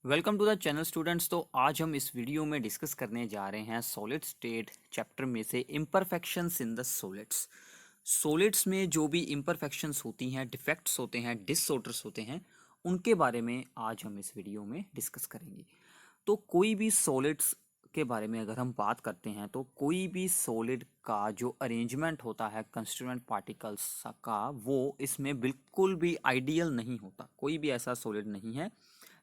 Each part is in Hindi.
Welcome to the channel students. तो आज हम इस वीडियो में डिस्कस करने जा रहे हैं सॉलिड स्टेट चैप्टर में से imperfections in the solids. Solids में जो भी इम्परफेक्शंस होती हैं, डिफेक्ट्स होते हैं, डिसऑर्डर्स होते हैं, उनके बारे में आज हम इस वीडियो में डिस्कस करेंगे। तो कोई भी सॉलिड्स के बारे में अगर हम बात करते हैं तो कोई भी सॉलिड का जो अरेंजमेंट होता है कंस्टिट्यूएंट पार्टिकल्स का, वो इसमें बिल्कुल भी आइडियल नहीं होता। कोई भी ऐसा सॉलिड नहीं है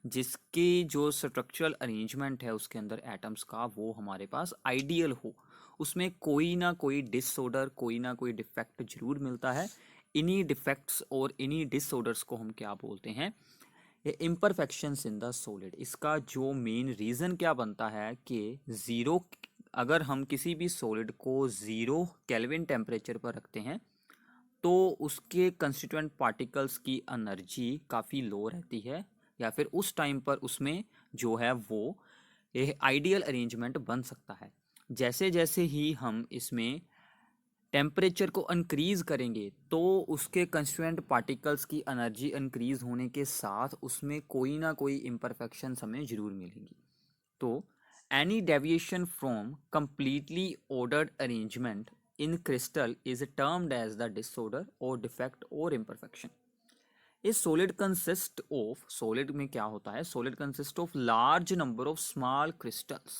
जिसकी जो स्ट्रक्चरल अरेंजमेंट है उसके अंदर एटम्स का वो हमारे पास आइडियल हो। उसमें कोई ना कोई डिसऑर्डर, कोई ना कोई डिफेक्ट जरूर मिलता है। इन्हीं डिफेक्ट्स और इन्हीं डिसऑर्डर्स को हम क्या बोलते हैं? ये इम्परफेक्शंस इन द सॉलिड। इसका जो मेन रीज़न क्या बनता है कि ज़ीरो, अगर हम किसी भी सॉलिड को 0 केल्विन टेम्परेचर पर रखते हैं तो उसके कंस्टिट्यूएंट पार्टिकल्स की एनर्जी काफ़ी लो रहती है, या फिर उस टाइम पर उसमें जो है वो ये आइडियल अरेंजमेंट बन सकता है। जैसे जैसे ही हम इसमें टेम्परेचर को इंक्रीज करेंगे तो उसके कंस्टिट्यूएंट पार्टिकल्स की एनर्जी इंक्रीज होने के साथ उसमें कोई ना कोई इम्परफेक्शन हमें जरूर मिलेंगी। तो any deviation from completely ordered arrangement in crystal is termed as the disorder or defect or imperfection. A solid consist of, solid में क्या होता है? solid consist of large number of small crystals.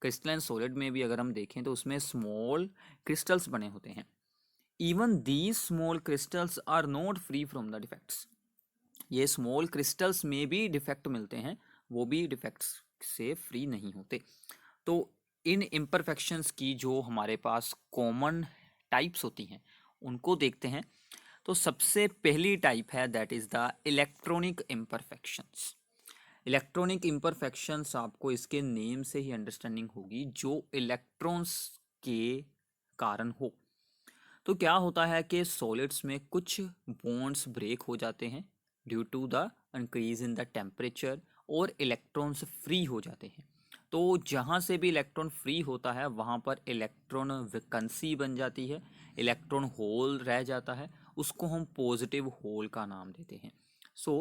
Crystalline solid में भी अगर हम देखें तो उसमें स्मॉल क्रिस्टल्स बने होते हैं। Even these small crystals are not free from the defects. ये स्मॉल क्रिस्टल्स में भी डिफेक्ट मिलते हैं, वो भी डिफेक्ट्स से फ्री नहीं होते। तो इन इम्परफेक्शंस की जो हमारे पास कॉमन टाइप्स होती हैं उनको देखते हैं। तो सबसे पहली टाइप है that is the electronic imperfections. Electronic imperfections आपको इसके नेम से ही अंडरस्टैंडिंग होगी, जो इलेक्ट्रॉन्स के कारण हो। तो क्या होता है कि सॉलिड्स में कुछ बॉन्ड्स ब्रेक हो जाते हैं due to the increase in the temperature, और इलेक्ट्रॉन्स फ्री हो जाते हैं। तो जहाँ से भी इलेक्ट्रॉन फ्री होता है वहाँ पर इलेक्ट्रॉन वैकेंसी बन जाती है, इलेक्ट्रॉन होल रह जाता है, उसको हम पॉजिटिव होल का नाम देते हैं। सो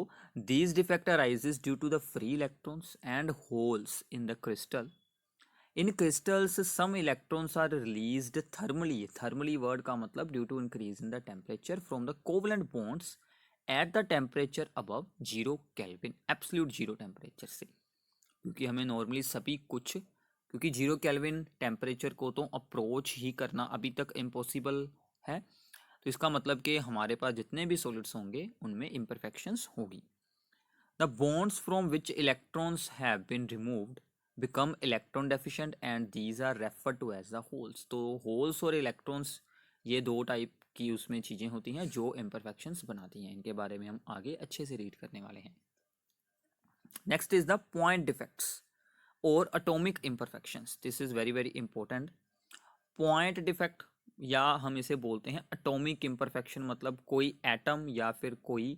these defect arises due to the free electrons and holes in the crystal. In crystals some electrons are released thermally. Thermally word का मतलब due to increase in the temperature from the covalent bonds at the temperature above 0 kelvin, absolute zero temperature से। क्योंकि हमें नॉर्मली सभी कुछ, क्योंकि 0 केल्विन टेम्परेचर को तो अप्रोच ही करना अभी तक इम्पॉसिबल है, तो इसका मतलब कि हमारे पास जितने भी सॉलिड्स होंगे उनमें इम्परफेक्शंस होगी। The bonds from which electrons have been removed become electron deficient and these are referred to as the holes. तो होल्स और इलेक्ट्रॉन्स ये दो टाइप की उसमें चीज़ें होती हैं जो इम्परफेक्शंस बनाती हैं। इनके बारे में हम आगे अच्छे से रीड करने वाले हैं। Next is the point defects और atomic imperfections. This is very very important. Point defect या हम इसे बोलते हैं अटोमिक इम्परफेक्शन, मतलब कोई एटम या फिर कोई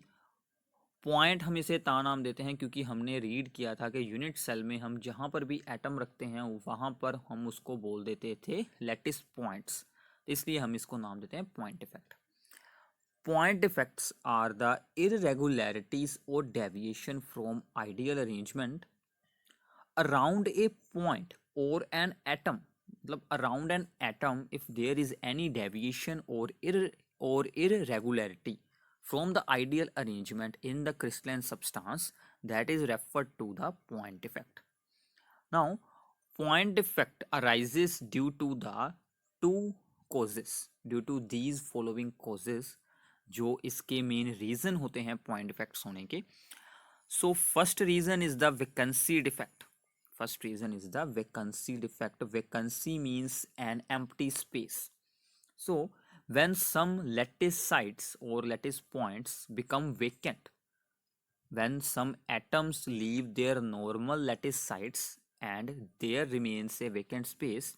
पॉइंट। हम इसे ता नाम देते हैं क्योंकि हमने रीड किया था कि यूनिट सेल में हम जहाँ पर भी एटम रखते हैं वहाँ पर हम उसको बोल देते थे लैटिस पॉइंट्स, इसलिए हम इसको नाम देते हैं point defect. Point defects are the irregularities और deviation from ideal arrangement around a point or an atom, मतलब around an atom if there is any deviation or irregularity from the ideal arrangement in the crystalline substance, that is referred to the point defect. Now point defect arises due to the two causes, due to these following causes, जो इसके मेन रीजन होते हैं पॉइंट डिफेक्ट्स होने के। So first reason is the vacancy defect. First reason is the vacancy defect. Vacancy means an empty space. So when some lattice sites or lattice points become vacant, when some atoms leave their normal lattice sites and there remains a vacant space,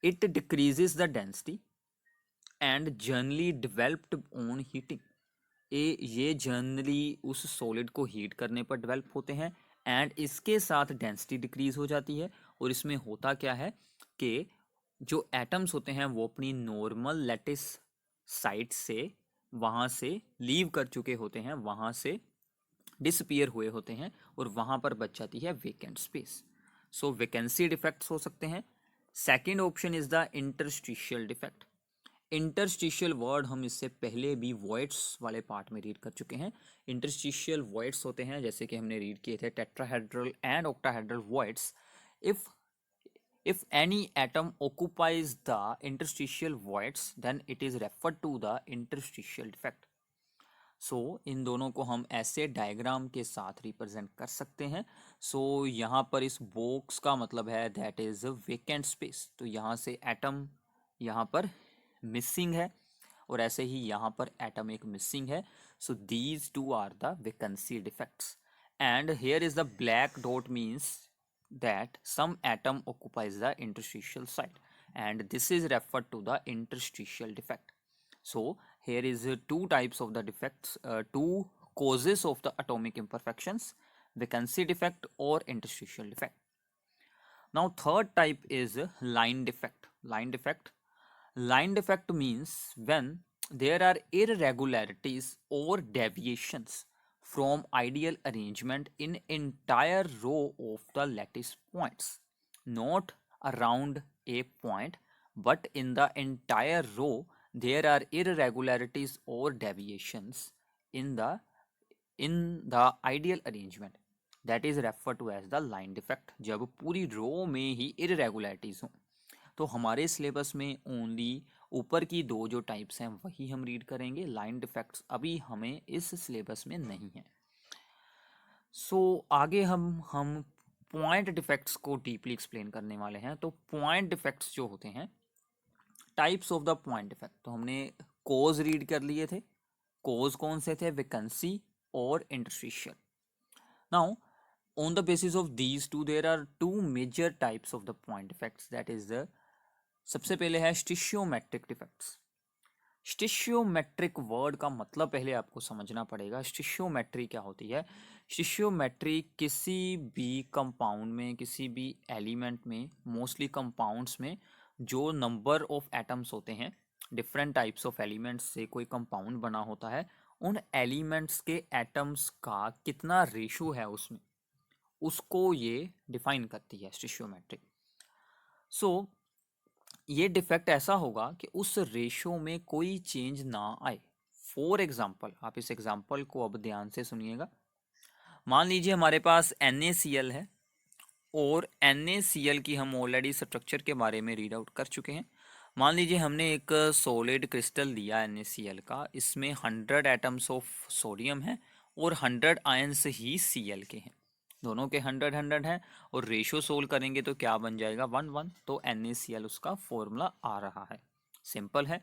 it decreases the density and generally developed on heating. ये जनरली उस सॉलिड को हीट करने पर डेवलप होते हैं एंड इसके साथ डेंसिटी डिक्रीज हो जाती है। और इसमें होता क्या है कि जो एटम्स होते हैं वो अपनी नॉर्मल लैटिस साइट से वहाँ से लीव कर चुके होते हैं, वहाँ से डिसअपीयर हुए होते हैं और वहाँ पर बच जाती है वेकेंट स्पेस। सो वैकेंसी डिफेक्ट्स हो सकते हैं। Second option is the interstitial defect. Interstitial word हम इससे पहले भी वॉइड्स वाले पार्ट में रीड कर चुके हैं। इंटरस्टिशियल वॉइड्स होते हैं जैसे कि हमने रीड किए थे tetrahedral and octahedral voids. If any atom occupies the interstitial voids, then it is referred to the interstitial defect. सो इन दोनों को हम ऐसे डायग्राम के साथ रिप्रेजेंट कर सकते हैं। सो यहाँ पर इस बॉक्स का मतलब है दैट इज वेकेंट स्पेस। तो यहाँ से एटम यहाँ पर मिसिंग है और ऐसे ही यहाँ पर एटम एक मिसिंग है। So these two are the vacancy defects and here is the black dot means that some atom occupies the interstitial site and this is referred to the interstitial defect. So here is two types of the defects, two causes of the atomic imperfections: vacancy defect or interstitial defect. Now third type is line defect. Line defect means when there are irregularities or deviations from ideal arrangement in entire row of the lattice points, not around a point but in the entire row there are irregularities or deviations in the ideal arrangement, that is referred to as the line defect. जब पूरी रो में ही irregularities हों। तो हमारे सिलेबस में ओनली ऊपर की दो जो टाइप्स हैं वही हम रीड करेंगे, लाइन डिफेक्ट्स अभी हमें इस सिलेबस में नहीं है। सो आगे हम पॉइंट डिफेक्ट्स को डीपली एक्सप्लेन करने वाले हैं। तो पॉइंट डिफेक्ट्स जो होते हैं, types of the point defect, तो हमने कोज रीड कर लिए थे। कोज कौन से थे? वैकेंसी और interstitial. Now on the basis of these two there are two major types of the point defects, that is the सबसे पहले है स्टिशियोमेट्रिक डिफेक्ट्स। स्टिशियोमेट्रिक वर्ड का मतलब पहले आपको समझना पड़ेगा। स्टिशियोमेट्री क्या होती है? स्टिशियोमेट्री किसी भी कंपाउंड में, किसी भी एलिमेंट में, मोस्टली कंपाउंड्स में जो नंबर ऑफ एटम्स होते हैं, डिफरेंट टाइप्स ऑफ एलिमेंट्स से कोई कंपाउंड बना होता है, उन एलिमेंट्स के एटम्स का कितना रेशो है उसमें, उसको ये डिफाइन करती है स्टिशियोमेट्री। सो ये डिफेक्ट ऐसा होगा कि उस रेशो में कोई चेंज ना आए। फॉर एग्जाम्पल, आप इस एग्जाम्पल को अब ध्यान से सुनिएगा। मान लीजिए हमारे पास NaCl है और NaCl की हम ऑलरेडी स्ट्रक्चर के बारे में रीड आउट कर चुके हैं। मान लीजिए हमने एक सॉलिड क्रिस्टल लिया NaCl का, इसमें 100 एटम्स ऑफ सोडियम है और 100 आयंस ही Cl के हैं, दोनों के 100 हैं और रेशो सोल्व करेंगे तो क्या बन जाएगा? 1 1। तो NaCl उसका फॉर्मूला आ रहा है, सिंपल है।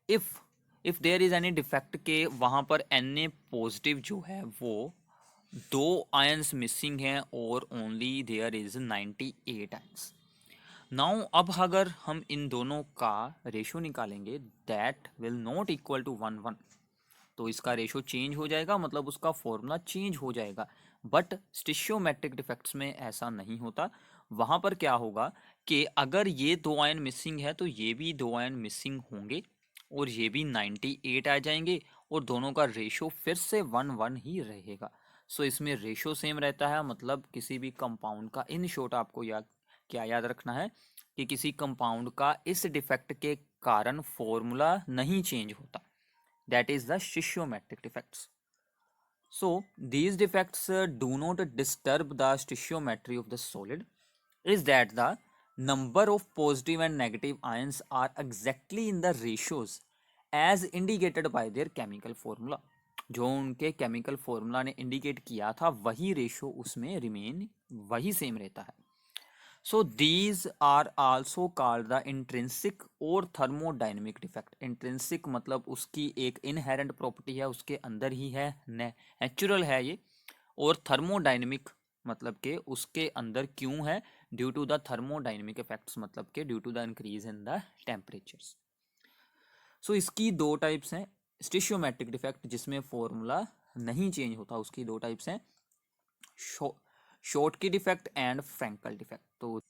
If there is any defect के वहां पर Na पॉजिटिव जो है वो 2 आयंस मिसिंग हैं और only there is 98 ions. Now अब अगर हम इन दोनों का रेशो निकालेंगे, that will not equal to 1 1, तो इसका रेशो चेंज हो जाएगा, मतलब उसका फॉर्मूला चेंज हो जाएगा। बट स्टिशियोमेट्रिक डिफेक्ट्स में ऐसा नहीं होता। वहां पर क्या होगा कि अगर ये 2 आयन मिसिंग है तो ये भी 2 आयन मिसिंग होंगे और ये भी 98 आ जाएंगे और दोनों का रेशो फिर से 1 1 ही रहेगा। सो इसमें रेशो सेम रहता है, मतलब किसी भी कंपाउंड का, इन शॉर्ट आपको क्या याद रखना है कि किसी कंपाउंड का इस डिफेक्ट के कारण फॉर्मूला नहीं चेंज होता, that is the stoichiometric defects. So these defects do not disturb the stoichiometry of the solid, is that the number of positive and negative ions are exactly in the ratios as indicated by their chemical formula. जो उनके केमिकल फॉर्मूला ने इंडिकेट किया था वही रेशो उसमें रिमेन वही सेम रहता है। So these are also called the intrinsic और thermodynamic defect. Intrinsic मतलब उसकी एक inherent property है, उसके अंदर ही है, नेचुरल है ये। और thermodynamic मतलब के उसके अंदर क्यों है? Due to the thermodynamic effects, मतलब के due to the increase in the temperatures. So इसकी दो टाइप्स हैं। स्टिशियोमेट्रिक डिफेक्ट जिसमें फॉर्मूला नहीं चेंज होता, उसकी दो टाइप्स हैं, Schottky defect and Frenkel defect. तो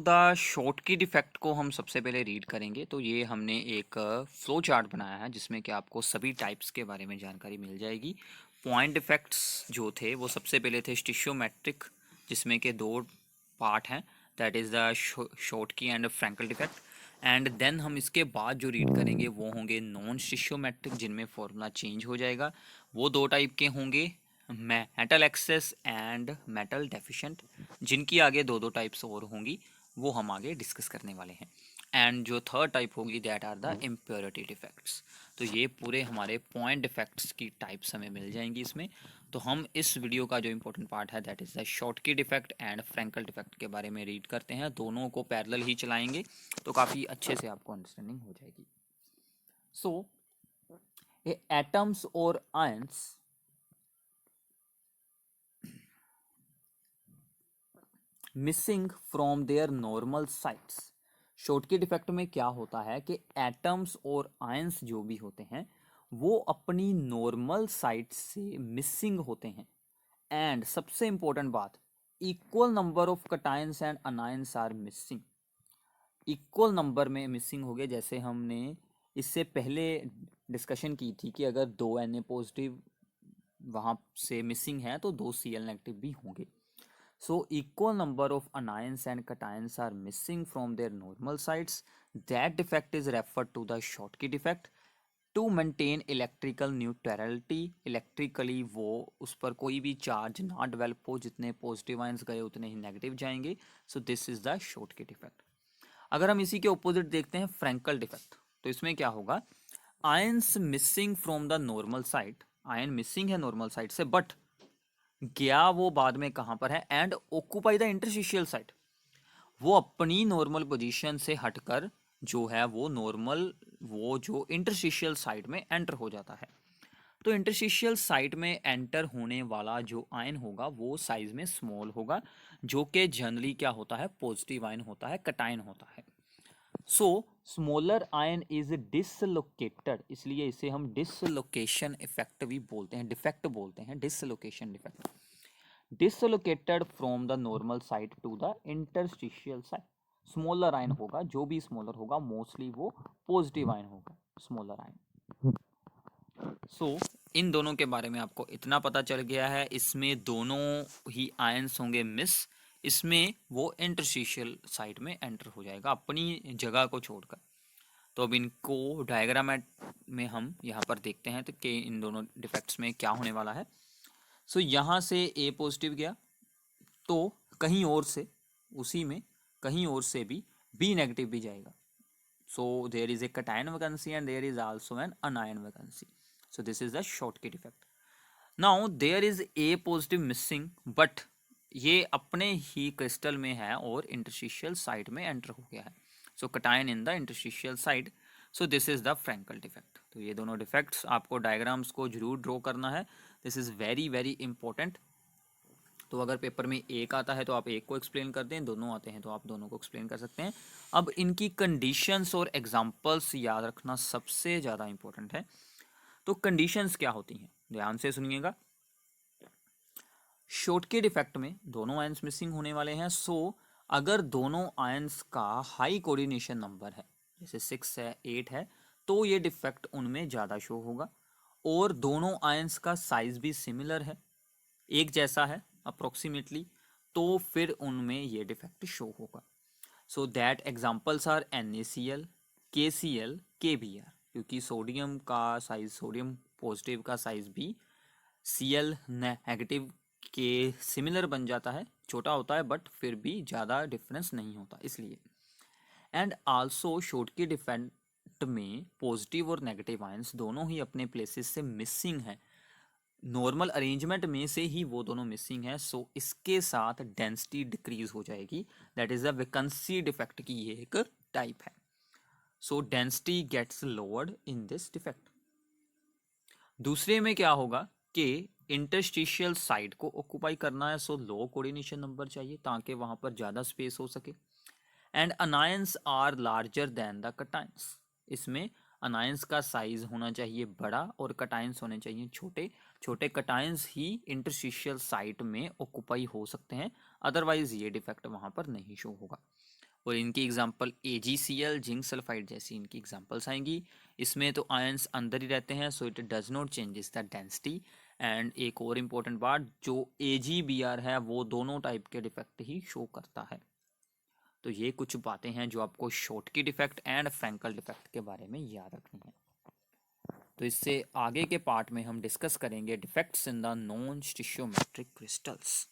द शॉर्टकी डिफेक्ट को हम सबसे पहले रीड करेंगे। तो ये हमने एक फ्लो चार्ट बनाया है जिसमें कि आपको सभी टाइप्स के बारे में जानकारी मिल जाएगी। पॉइंट डिफेक्ट्स जो थे वो सबसे पहले थे स्टिशियोमेट्रिक, जिसमें के दो पार्ट हैं, that is the Schottky and Frenkel defect. And then हम इसके बाद जो रीड करेंगे वो होंगे नॉन स्टिशियोमेट्रिक, जिनमें फॉर्मूला चेंज हो जाएगा। वो दो टाइप के होंगे, metal access and metal deficient, जिनकी आगे दो दो टाइप्स और होंगी, वो हम आगे डिस्कस करने वाले हैं। एंड जो थर्ड टाइप होगी that are the impurity defects. तो ये पूरे हमारे पॉइंट डिफेक्ट्स की टाइप्स हमें मिल जाएंगी इसमें। तो हम इस वीडियो का जो इंपॉर्टेंट पार्ट है that is the Schottky defect and Frenkel defect के बारे में रीड करते हैं। दोनों को पैरेलल ही चलाएंगे तो काफ़ी अच्छे से आपको अंडरस्टैंडिंग हो जाएगी। सो एटम्स और ions missing from there normal sites. Schottky defect में क्या होता है कि एटम्स और आयंस जो भी होते हैं वो अपनी नॉर्मल साइट से मिसिंग होते हैं। एंड सबसे इंपॉर्टेंट बात, equal number of cations and anions are missing. Equal number में मिसिंग हो गए, जैसे हमने इससे पहले डिस्कशन की थी कि अगर दो Na पॉजिटिव वहाँ से मिसिंग है तो दो Cl नेगेटिव भी होंगे। So equal number of anions and cations are missing from their normal sites. That defect is referred to the Schottky defect. To maintain electrical neutrality, electrically वो उस पर कोई भी चार्ज ना डेवलप हो, जितने पॉजिटिव आयंस गए उतने ही नेगेटिव जाएंगे। सो this is the Schottky defect. अगर हम इसी के ऑपोजिट देखते हैं फ्रैंकल डिफेक्ट, तो इसमें क्या होगा, ions missing from the normal site, ion missing है नॉर्मल साइट से, बट गया वो बाद में कहां पर है, and occupy the interstitial site, वो अपनी नॉर्मल पोजीशन से हटकर जो है वो नॉर्मल वो जो इंटरस्टिशियल साइट में एंटर हो जाता है। तो इंटरस्टिशियल साइट में एंटर होने वाला जो आयन होगा वो साइज में स्मॉल होगा, जो कि जनरली क्या होता है, पॉजिटिव आयन होता है, कटायन होता है। सो स्मॉलर आयन इज डिसलोकेटेड, इसलिए इसे हम डिसलोकेशन इफेक्ट भी बोलते हैं, डिफेक्ट बोलते हैं, dislocation defect. Dislocated from the normal site to the interstitial site. Smaller ion होगा, जो भी स्मॉलर होगा मोस्टली वो पॉजिटिव आयन होगा, स्मॉलर आयन। सो इन दोनों के बारे में आपको इतना पता चल गया है, इसमें दोनों ही आयंस होंगे मिस, इसमें वो इंटरस्टिशियल साइट में एंटर हो जाएगा अपनी जगह को छोड़कर। तो अब इनको डायग्राम में हम यहाँ पर देखते हैं तो कि इन दोनों डिफेक्ट्स में क्या होने वाला है। सो यहाँ से ए पॉजिटिव गया तो कहीं और से उसी में कहीं और से भी बी नेगेटिव भी जाएगा। So there is a cation vacancy and there is also an anion vacancy. So this is the Schottky defect. Now there is a positive missing, but ये अपने ही क्रिस्टल में है और इंटरस्टिशियल साइट में एंटर हो गया है। So cation in the interstitial site. So this is the Frenkel defect. तो ये दोनों डिफेक्ट्स आपको डायग्राम्स को जरूर ड्रॉ करना है, this is very very important. तो अगर पेपर में एक आता है तो आप एक को एक्सप्लेन कर दें, दोनों आते हैं तो आप दोनों को एक्सप्लेन कर सकते हैं। अब इनकी कंडीशंस और एग्जांपल्स याद रखना सबसे ज़्यादा इंपॉर्टेंट है। तो कंडीशंस क्या होती हैं, ध्यान से सुनिएगा। शॉर्टकी डिफेक्ट में दोनों आयंस मिसिंग होने वाले हैं। सो अगर दोनों आयंस का हाई कोऑर्डिनेशन नंबर है, जैसे 6 है 8 है, तो ये डिफेक्ट उनमें ज़्यादा शो होगा। और दोनों आयंस का साइज भी सिमिलर है, एक जैसा है अप्रोक्सीमेटली, तो फिर उनमें ये डिफेक्ट शो होगा। So that examples are NaCl, KCl, KBr, क्योंकि सोडियम का साइज, सोडियम पॉजिटिव का साइज भी Cl नेगेटिव के सिमिलर बन जाता है, छोटा होता है बट फिर भी ज़्यादा डिफरेंस नहीं होता इसलिए। एंड आल्सो शॉर्टकी डिफेक्ट में पॉजिटिव और नेगेटिव आयंस दोनों ही अपने प्लेसेस से मिसिंग है, नॉर्मल अरेंजमेंट में से ही वो दोनों मिसिंग है। सो इसके साथ डेंसिटी डिक्रीज हो जाएगी, that is the vacancy defect की ये एक टाइप है। So density gets lowered in this defect. दूसरे में क्या होगा कि इंटरस्टिशियल साइड को ऑक्यूपाई करना है, सो लो कोऑर्डिनेशन नंबर चाहिए ताकि वहां पर ज़्यादा स्पेस हो सके। And anions are larger than the cations, इसमें अनायंस का साइज होना चाहिए बड़ा और कटायंस होने चाहिए छोटे। छोटे कटायंस ही इंटरस्टिशियल साइट में ऑक्यूपाई हो सकते हैं, अदरवाइज ये डिफेक्ट वहां पर नहीं शो होगा। और इनकी एग्जांपल AgCl, जिंक सल्फाइड जैसी इनकी एग्जांपल्स आएंगी। इसमें तो आयंस अंदर ही रहते हैं, so it does not changes the density and एक और इम्पोर्टेंट बात, जो AGBR है वो दोनों टाइप के डिफेक्ट ही शो करता है। तो ये कुछ बातें हैं जो आपको Schottky defect and Frenkel defect के बारे में याद रखनी है। तो इससे आगे के पार्ट में हम डिस्कस करेंगे defects in the non stoichiometric crystals.